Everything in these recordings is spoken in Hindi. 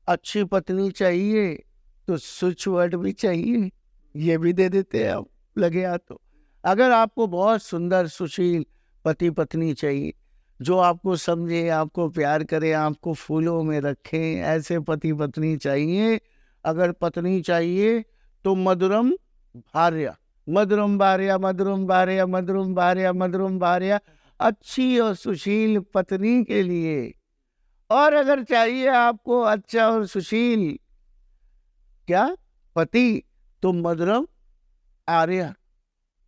अच्छी पत्नी चाहिए तो स्विच वर्ड भी चाहिए, ये भी दे देते हैं हम, लगे हाथ तो। अगर आपको बहुत सुंदर सुशील पति पत्नी चाहिए, जो आपको समझे, आपको प्यार करे, आपको फूलों में रखे, ऐसे पति पत्नी चाहिए। अगर पत्नी चाहिए तो मधुरम भार्या, मधुरम भार्या, मधुरम भार्या, मधुरम भार्या, मधुरम भार्या, अच्छी और सुशील पत्नी के लिए। और अगर चाहिए आपको अच्छा और सुशील क्या पति, तो मधुरम आर्या,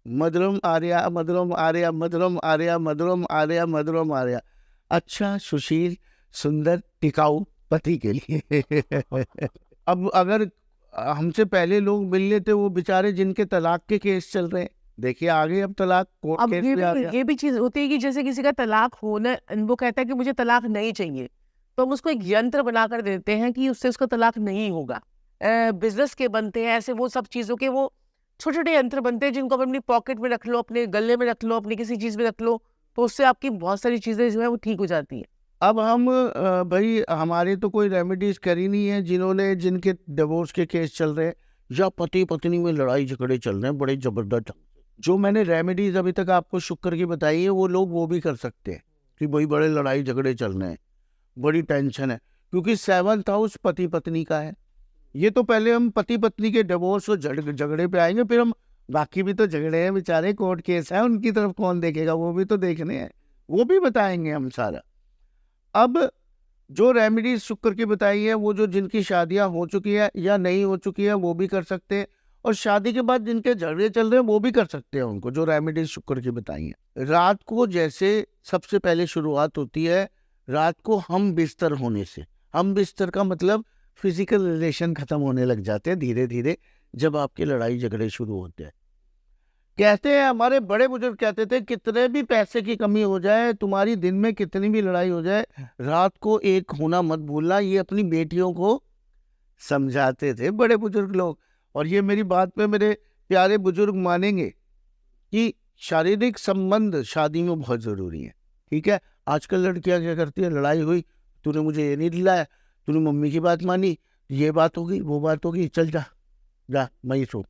मधुरम आर्या, मधुरम आर्या, मधुरम आर्या, मधुरम आर्या, मधुरम आर्या, अच्छा सुशील सुंदर टिकाऊ पति के लिए। अब अगर हमसे पहले लोग मिल लेते, वो बेचारे जिनके तलाक के केस चल रहे हैं, देखिए आगे अब तलाक कोर्ट अब केस भी आ गया। ये भी चीज होती है कि जैसे किसी का तलाक होना, वो कहता है कि मुझे तलाक नहीं चाहिए, तो हम उसको एक यंत्र बनाकर देते हैं कि उससे उसका तलाक नहीं होगा। बिजनेस के बनते हैं ऐसे, वो सब चीजों के वो छोटे छोटे यंत्र बनते हैं जिनको आप अपनी पॉकेट में रख लो, अपने गले में रख लो, अपनी किसी चीज में रख लो, तो उससे आपकी बहुत सारी चीजें जो है वो ठीक हो जाती है। अब हम भाई हमारे तो कोई रेमेडीज करी नहीं है, जिन्होंने जिनके डिवोर्स के केस चल रहे हैं या पति पत्नी में लड़ाई झगड़े चल रहे हैं बड़े जबरदस्त, जो मैंने रेमेडीज अभी तक आपको शुक्र की बताई है, वो लोग वो भी कर सकते हैं कि भाई बड़े लड़ाई झगड़े चल रहे हैं, बड़ी टेंशन है, क्योंकि 7th हाउस पति पत्नी का है। ये तो पहले हम पति पत्नी के डिवोर्स और झगड़े पे आएंगे, फिर हम बाकी भी तो झगड़े हैं बेचारे, कोर्ट केस है, उनकी तरफ कौन देखेगा, वो भी तो देखने हैं, वो भी बताएंगे हम सारा। अब जो रेमेडीज शुक्र की बताई है, वो जो जिनकी शादियां हो चुकी है या नहीं हो चुकी है वो भी कर सकते हैं, और शादी के बाद जिनके झगड़े चल रहे हैं वो भी कर सकते हैं उनको, जो रेमेडीज शुक्र की बताई है। रात को जैसे सबसे पहले शुरुआत होती है, रात को हम बिस्तर होने से, हम बिस्तर का मतलब फिजिकल रिलेशन खत्म होने लग जाते हैं धीरे धीरे, जब आपके लड़ाई झगड़े शुरू होते हैं। कहते हैं हमारे बड़े बुजुर्ग कहते थे, कितने भी पैसे की कमी हो जाए, तुम्हारी दिन में कितनी भी लड़ाई हो जाए, रात को एक होना मत भूलना, ये अपनी बेटियों को समझाते थे बड़े बुजुर्ग लोग। और ये मेरी बात पे मेरे प्यारे बुजुर्ग मानेंगे कि शारीरिक संबंध शादी में बहुत जरूरी है। ठीक है, आजकल लड़कियां क्या करती है, लड़ाई हुई, तूने मुझे ये नहीं दिलाया, तूने मम्मी की बात मानी, ये बात होगी, वो बात होगी, चल जा जा मैं सो,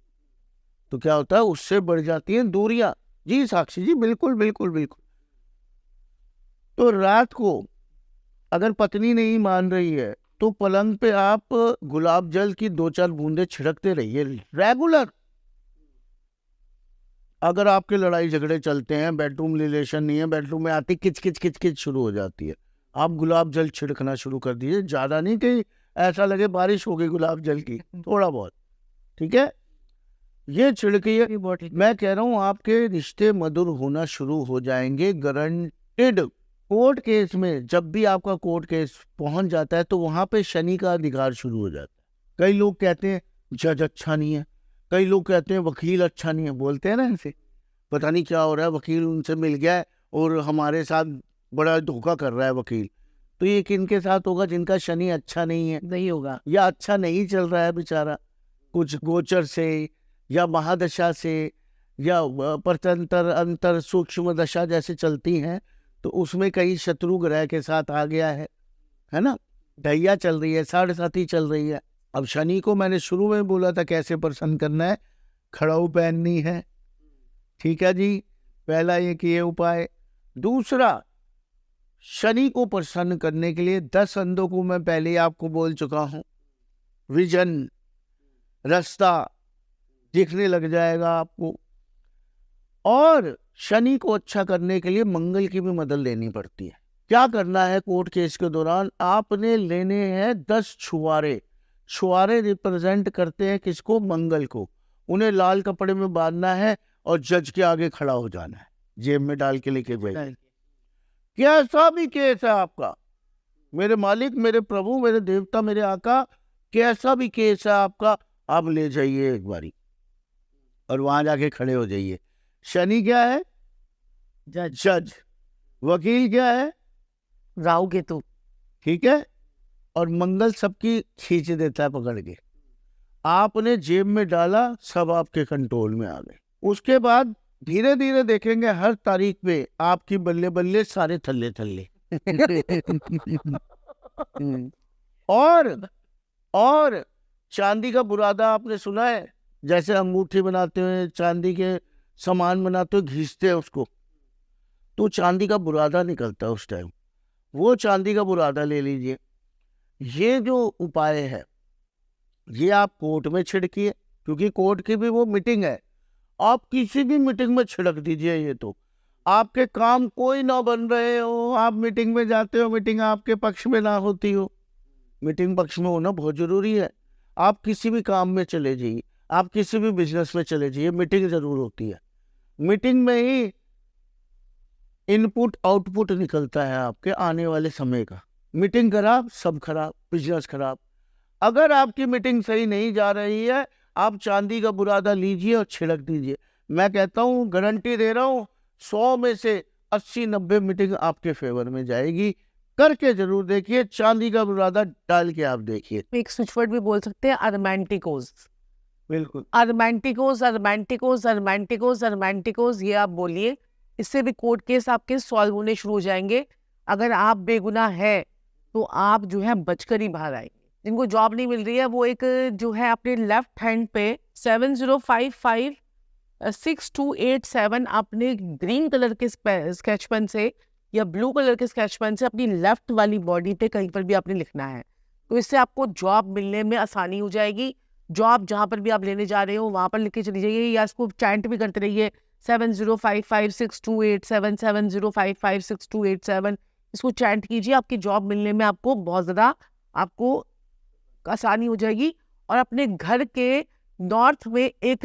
तो क्या होता है, उससे बढ़ जाती हैं दूरियां। जी साक्षी जी, बिल्कुल बिल्कुल बिल्कुल। तो रात को अगर पत्नी नहीं मान रही है, तो पलंग पे आप गुलाब जल की 2-4 बूंदे छिड़कते रहिए रेगुलर। अगर आपके लड़ाई झगड़े चलते हैं, बेडरूम रिलेशन नहीं है, बेडरूम में आती किच किच किच किच शुरू हो जाती है, आप गुलाब जल छिड़कना शुरू कर दीजिए, ज्यादा नहीं कि ऐसा लगे बारिश हो गई गुलाब जल की, थोड़ा बहुत, ठीक है, ये छिड़किए। मैं कह रहा हूँ आपके रिश्ते मधुर होना शुरू हो जाएंगे, गारंटेड। कोर्ट केस में जब भी आपका कोर्ट केस पहुंच जाता है, तो वहां पे शनि का अधिकार शुरू हो जाता है। कई लोग कहते हैं जज अच्छा नहीं है, कई लोग कहते हैं वकील अच्छा नहीं है, बोलते हैं ना ऐसे, पता नहीं क्या हो रहा है, वकील उनसे मिल गया है और हमारे साथ बड़ा धोखा कर रहा है वकील। तो ये किनके साथ होगा, जिनका शनि अच्छा नहीं है, नहीं होगा, या अच्छा नहीं चल रहा है बेचारा, कुछ गोचर से या महादशा से या परतंत्र अंतर सूक्ष्म दशा जैसे चलती हैं, तो उसमें कई शत्रु ग्रह के साथ आ गया है ना, ढैया चल रही है, 7.5 चल रही है। अब शनि को मैंने शुरू में बोला था कैसे प्रसन्न करना है, खड़ाऊ पहननी है, ठीक है जी, पहला ये किए उपाय। दूसरा, शनि को प्रसन्न करने के लिए 10 अंधों को मैं पहले ही आपको बोल चुका हूं, विजन, रास्ता दिखने लग जाएगा आपको। और शनि को अच्छा करने के लिए मंगल की भी मदद लेनी पड़ती है। क्या करना है, कोर्ट केस के दौरान आपने लेने हैं 10 छुआरे। छुआरे रिप्रेजेंट करते हैं किसको, मंगल को। उन्हें लाल कपड़े में बांधना है और जज के आगे खड़ा हो जाना है, जेब में डाल के लेके गए। कैसा भी केस है आपका, मेरे मालिक, मेरे प्रभु, मेरे देवता, मेरे आका, कैसा भी केस है आपका, आप ले जाइए एक बारी और वहां जाके खड़े हो जाइए। शनि क्या है, जज। वकील क्या है, राहु केतु, ठीक है, और मंगल सबकी खींच देता है पकड़ के। आपने जेब में डाला, सब आपके कंट्रोल में आ गए। उसके बाद धीरे धीरे देखेंगे हर तारीख पे आपकी बल्ले बल्ले सारे थल्ले थल्ले। और और चांदी का बुरादा आपने सुना है, जैसे अंगूठी बनाते हैं, चांदी के सामान बनाते हो, घिसते हैं उसको, तो चांदी का बुरादा निकलता है उस टाइम, वो चांदी का बुरादा ले लीजिए। ये जो उपाय है ये आप कोर्ट में छिड़किए, क्योंकि कोर्ट की भी वो मीटिंग है, आप किसी भी मीटिंग में छिड़क दीजिए। ये तो आपके काम कोई ना बन रहे हो, आप मीटिंग में जाते हो, मीटिंग आपके पक्ष में ना होती हो, मीटिंग पक्ष में होना बहुत जरूरी है। आप किसी भी काम में चले जाइए, आप किसी भी बिजनेस में चले जाइए, मीटिंग जरूर होती है। मीटिंग में ही इनपुट आउटपुट निकलता है आपके आने वाले समय का। मीटिंग खराब, सब खराब, बिजनेस खराब। अगर आपकी मीटिंग सही नहीं जा रही है, आप चांदी का बुरादा लीजिए और छिड़क दीजिए। मैं कहता हूँ, गारंटी दे रहा हूँ, 100 में से 80-90 मीटिंग आपके फेवर में जाएगी। करके जरूर देखिए, चांदी का बुरादा डाल के आप देखिए। एक स्विच वर्ड भी बोल सकते हैं, अरमैंटिकोज। बिल्कुल, अरमैंटिकोज अरमैंटिकोज अरमैंटिकोज अरमैंटिकोज, ये आप बोलिए, इससे भी कोर्ट केस आपके सॉल्व होने शुरू हो जाएंगे। अगर आप बेगुनाह है तो आप जो है बचकर ही बाहर आएंगे। जिनको जॉब नहीं मिल रही है वो एक जो है अपने लेफ्ट हैंड पे 70556287 आपने ग्रीन कलर के स्केच पेन से या ब्लू कलर के स्केच पेन से अपनी लेफ्ट वाली बॉडी पे कहीं पर भी आपने लिखना है, तो इससे आपको जॉब मिलने में आसानी हो जाएगी। जॉब जहाँ पर भी आप लेने जा रहे हो वहां पर लिख के चली जाइए, या इसको चैंट भी करते रहिए, 70556287 70556287, इसको चैंट कीजिए। आपकी जॉब मिलने में आपको बहुत ज़्यादा आपको आसानी हो जाएगी। और अपने घर के नॉर्थ में एक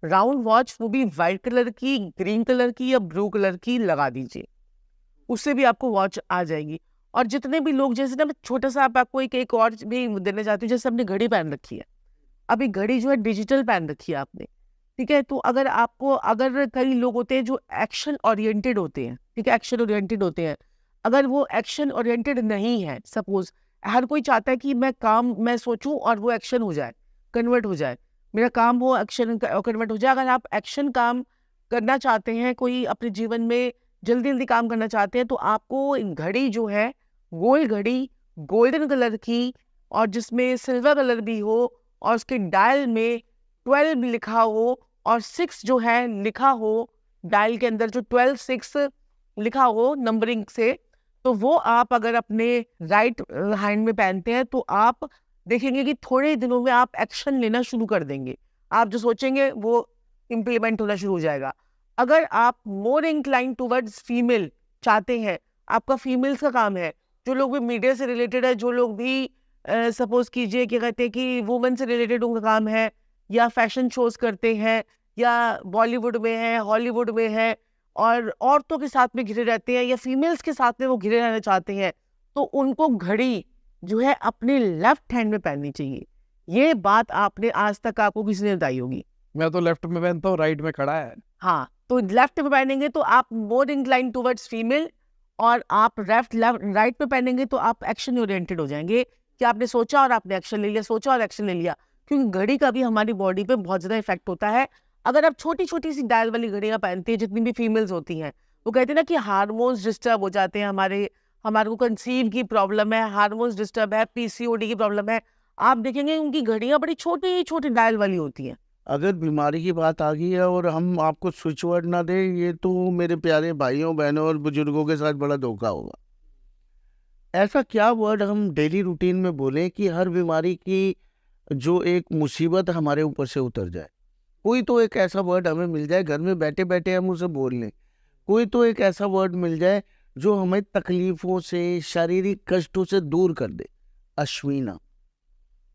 राउंड वॉच, वो भी वाइट कलर की, ग्रीन कलर की या ब्लू कलर की लगा दीजिए, उससे भी आपको वॉच आ जाएगी। और जितने भी लोग, जैसे ना मैं छोटा सा आपको एक और भी देना चाहती हूँ, जैसे आपने घड़ी पहन रखी है, अभी घड़ी जो है डिजिटल पहन रखी है आपने, ठीक है, तो अगर आपको, अगर कई लोग होते हैं जो एक्शन ओरिएंटेड होते हैं, ठीक है, एक्शन ओरिएंटेड होते हैं, अगर वो एक्शन ओरिएंटेड नहीं है, सपोज हर कोई चाहता है कि मैं सोचूं और वो एक्शन हो जाए, कन्वर्ट हो जाए, मेरा काम हो एक्शन कन्वर्ट हो जाए। अगर आप एक्शन काम करना चाहते हैं, कोई अपने जीवन में जल्दी जल्दी काम करना चाहते हैं, तो आपको घड़ी जो है, गोल घड़ी, गोल्डन कलर की, और जिसमें सिल्वर कलर भी हो, और उसके डायल में 12 लिखा हो और 6 जो है लिखा हो, डायल के अंदर जो 12-6 लिखा हो नंबरिंग से, तो वो आप अगर अपने राइट हैंड में पहनते हैं तो आप देखेंगे कि थोड़े दिनों में आप एक्शन लेना शुरू कर देंगे। आप जो सोचेंगे वो इम्प्लीमेंट होना शुरू हो जाएगा। अगर आप मोर इंक्लाइन टूवर्ड्स फीमेल चाहते हैं, आपका फीमेल्स का काम है, जो लोग भी मीडिया से रिलेटेड है, जो लोग भी सपोज कीजिए क्या कहते हैं कि वुमेन से रिलेटेड उनका काम है, या फैशन शोज करते हैं, या बॉलीवुड में है, हॉलीवुड में है, और औरतों के साथ में घिरे रहते हैं, या फीमेल्स के साथ में वो घिरे रहना चाहते हैं, तो उनको घड़ी जो है अपने लेफ्ट हैंड में पहननी चाहिए। ये बात आपने आज तक आपको किसी ने बताई होगी? मैं तो लेफ्ट में पहनता हूँ, राइट में खड़ा है। हाँ, तो लेफ्ट में पहनेंगे तो आप मोर इंक्लाइन टुवर्ड्स फीमेल, और आप राइट में पहनेंगे तो आप एक्शन ओरिएंटेड हो जाएंगे, कि आपने सोचा और आपने एक्शन ले लिया, सोचा और एक्शन ले लिया। क्योंकि घड़ी का भी हमारी बॉडी पे बहुत ज्यादा इफेक्ट होता है। अगर आप छोटी छोटी सी डायल वाली घड़ियां पहनती है, जितनी भी फीमेल्स होती हैं, वो कहते हैं ना कि हार्मोन्स डिस्टर्ब हो जाते हैं, हमारे को कंसीव की प्रॉब्लम है, हार्मोन्स डिस्टर्ब है, पीसीओडी की प्रॉब्लम है, आप देखेंगे उनकी घड़ियां बड़ी छोटी छोटी डायल वाली होती हैं। अगर बीमारी की बात आ गई है और हम आपको स्विच वर्ड ना दें, ये तो मेरे प्यारे भाइयों बहनों और बुजुर्गों के साथ बड़ा धोखा होगा। ऐसा क्या वर्ड हम डेली रूटीन में बोलें कि हर बीमारी की जो एक मुसीबत हमारे ऊपर से उतर जाए। कोई तो एक ऐसा वर्ड हमें मिल जाए, घर में बैठे बैठे हम उसे बोल लें। कोई तो एक ऐसा वर्ड मिल जाए जो हमें तकलीफों से, शारीरिक कष्टों से दूर कर दे। अश्विना,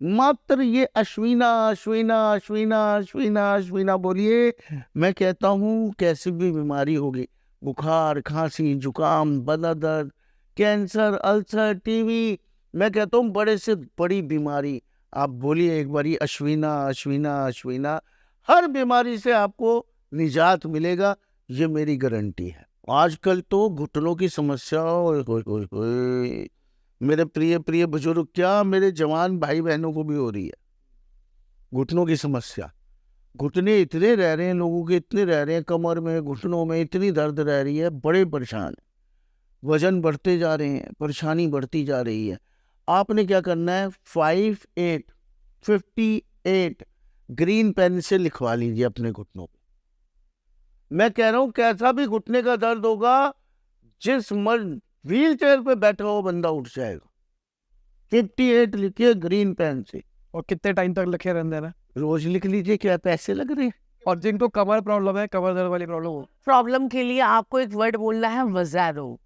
मात्र ये अश्विना अश्विना अश्विना अश्विना अश्विना बोलिए। मैं कहता हूँ कैसी भी बीमारी होगी, बुखार, खांसी, जुकाम, बदन दर्द, कैंसर, अल्सर, टीबी, मैं कहता हूँ बड़े से बड़ी बीमारी, आप बोलिए एक बारी अश्विना अश्विना अश्विना, हर बीमारी से आपको निजात मिलेगा, ये मेरी गारंटी है। आजकल तो घुटनों की समस्या, ओए होए होए होए, मेरे प्रिय प्रिय बुजुर्ग, क्या मेरे जवान भाई बहनों को भी हो रही है घुटनों की समस्या। घुटने इतने रह रहे हैं लोगों के, इतने रह रहे हैं, कमर में, घुटनों में इतनी दर्द रह रही है, बड़े परेशान हैं, वजन बढ़ते जा रहे हैं, परेशानी बढ़ती जा रही है। आपने क्या करना है, 58 ग्रीन पेन से लिखवा लीजिए अपने घुटनों पे। मैं कह रहा हूं कैसा भी घुटने का दर्द होगा, जिस मर्द व्हील चेयर पे बैठा हो बंदा उठ जाएगा। 58 लिखिए ग्रीन पेन से, और कितने टाइम तक लिखे रहने देना? रोज लिख लीजिए, क्या पैसे लग रहे हैं। और जिनको कमर प्रॉब्लम है, कमर दर्द वाली प्रॉब्लम हो, प्रॉब्लम के लिए आपको एक वर्ड बोलना है, वज़ारो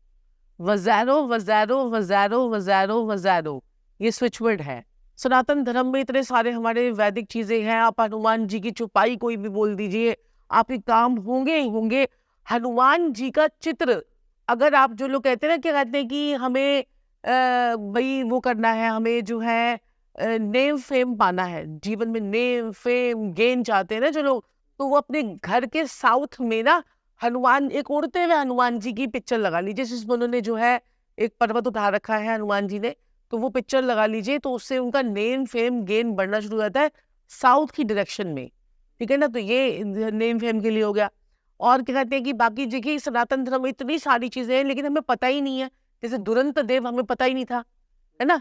वज़ारो वज़ारो वज़ारो वज़ारो वज़ारो। ये स्विच वर्ड है। सनातन धर्म में इतने सारे हमारे वैदिक चीजें हैं। आप हनुमान जी की चौपाई कोई भी बोल दीजिए, आपके काम होंगे ही होंगे। हनुमान जी का चित्र, अगर आप, जो लोग कहते हैं ना, क्या कहते हैं कि हमें भाई वो करना है, हमें जो है नेम फेम पाना है जीवन में, नेम फेम गेन चाहते हैं ना जो लोग, तो वो अपने घर के साउथ में ना हनुमान, एक उड़ते हुए हनुमान जी की पिक्चर लगा लीजिए। जिसमें उन्होंने जो है एक पर्वत उठा रखा है हनुमान जी ने, तो वो पिक्चर लगा लीजिए, तो उससे उनका नेम फेम गेन बढ़ना शुरू हो जाता है साउथ की डायरेक्शन में, ठीक है ना। तो ये नेम फेम के लिए हो गया। और क्या कहते हैं कि बाकी देखिए सनातन धर्म में इतनी सारी चीजें हैं, लेकिन हमें पता ही नहीं है। जैसे दुरंत देव हमें पता ही नहीं था, है ना।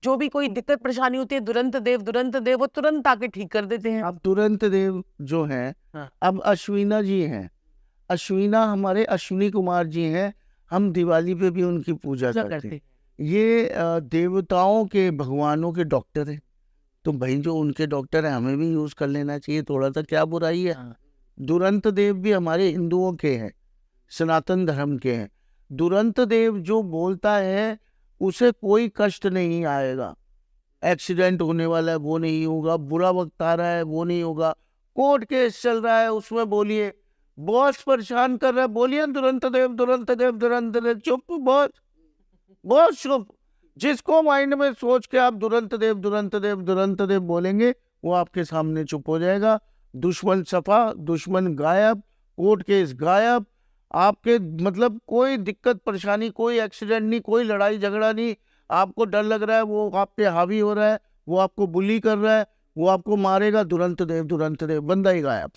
जो भी कोई दिक्कत परेशानी होती है, दुरंत देव वो तुरंत आके ठीक कर देते हैं। अब तुरंत देव जो हैं, हाँ। अब अश्विना जी हैं, अश्विना हमारे अश्विनी कुमार जी हैं, हम दिवाली पे भी उनकी पूजा करते हैं। ये देवताओं के, भगवानों के डॉक्टर हैं, तो भाई जो उनके डॉक्टर हैं हमें भी यूज कर लेना चाहिए, थोड़ा सा क्या बुराई है। हाँ। दुरंत देव भी हमारे हिंदुओं के हैं, सनातन धर्म के हैं। दुरंत देव जो बोलता है उसे कोई कष्ट नहीं आएगा, एक्सीडेंट होने वाला है वो नहीं होगा, बुरा वक्त आ रहा है वो नहीं होगा, कोर्ट केस चल रहा है उसमें बोलिए, बॉस परेशान कर रहा है बोलिए दुरंत देव दुरंत देव दुरंत देव। चुप बॉस, बॉस चुप। जिसको माइंड में सोच के आप दुरंत देव दुरंत देव दुरंत देव बोलेंगे, वो आपके सामने चुप हो जाएगा। दुश्मन सफा, दुश्मन गायब, कोर्ट केस गायब, आपके मतलब कोई दिक्कत परेशानी, कोई एक्सीडेंट नहीं, कोई लड़ाई झगड़ा नहीं। आपको डर लग रहा है वो आप पे हावी हो रहा है, वो आपको बुली कर रहा है, वो आपको मारेगा, दुरंत देव बंदा ही गायब।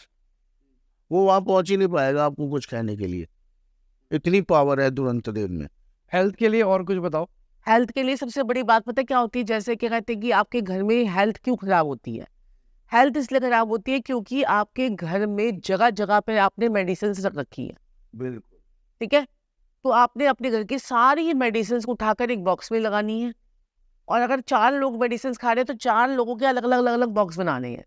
वो वहां पहुंच ही नहीं पाएगा आपको कुछ कहने के लिए, इतनी पावर है दुरंत देव में। हेल्थ के लिए और कुछ बताओ। हेल्थ के लिए सबसे बड़ी बात पता है क्या होती है? जैसे क्या कहते हैं कि आपके घर में हेल्थ क्यों खराब होती है? हेल्थ इसलिए खराब होती है क्योंकि आपके घर में जगह जगह पे आपने मेडिसिन रख रखी है। बिल्कुल। ठीक है, तो आपने अपने घर की सारी मेडिसिन को उठाकर एक बॉक्स में लगानी है। और अगर 4 लोग मेडिसिन खा रहे हैं तो 4 लोगों के अलग अलग अलग अलग बॉक्स बनाने हैं।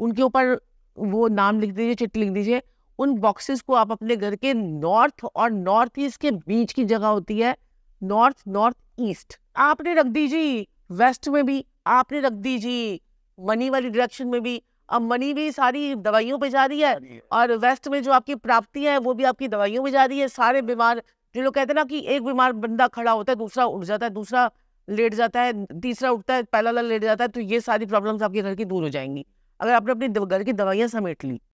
उनके ऊपर वो नाम लिख दीजिए, चिट्ठी लिख दीजिए। उन बॉक्सेस को आप अपने घर के नॉर्थ और नॉर्थ ईस्ट के बीच की जगह होती है, नॉर्थ ईस्ट, आपने रख दीजिए। वेस्ट में भी आपने रख दीजिए, मनी वाली डायरेक्शन में भी। अब मनी भी सारी दवाइयों पे जा रही है, और वेस्ट में जो आपकी प्राप्ति है वो भी आपकी दवाइयों में जा रही है। सारे बीमार, जो लोग कहते हैं ना कि एक बीमार बंदा खड़ा होता है, दूसरा उठ जाता है, दूसरा लेट जाता है, तीसरा उठता है, पहला वाला लेट जाता है, तो ये सारी प्रॉब्लम्स आपके घर की दूर हो जाएंगी अगर आपने अपनी घर की दवाइयाँ समेट ली।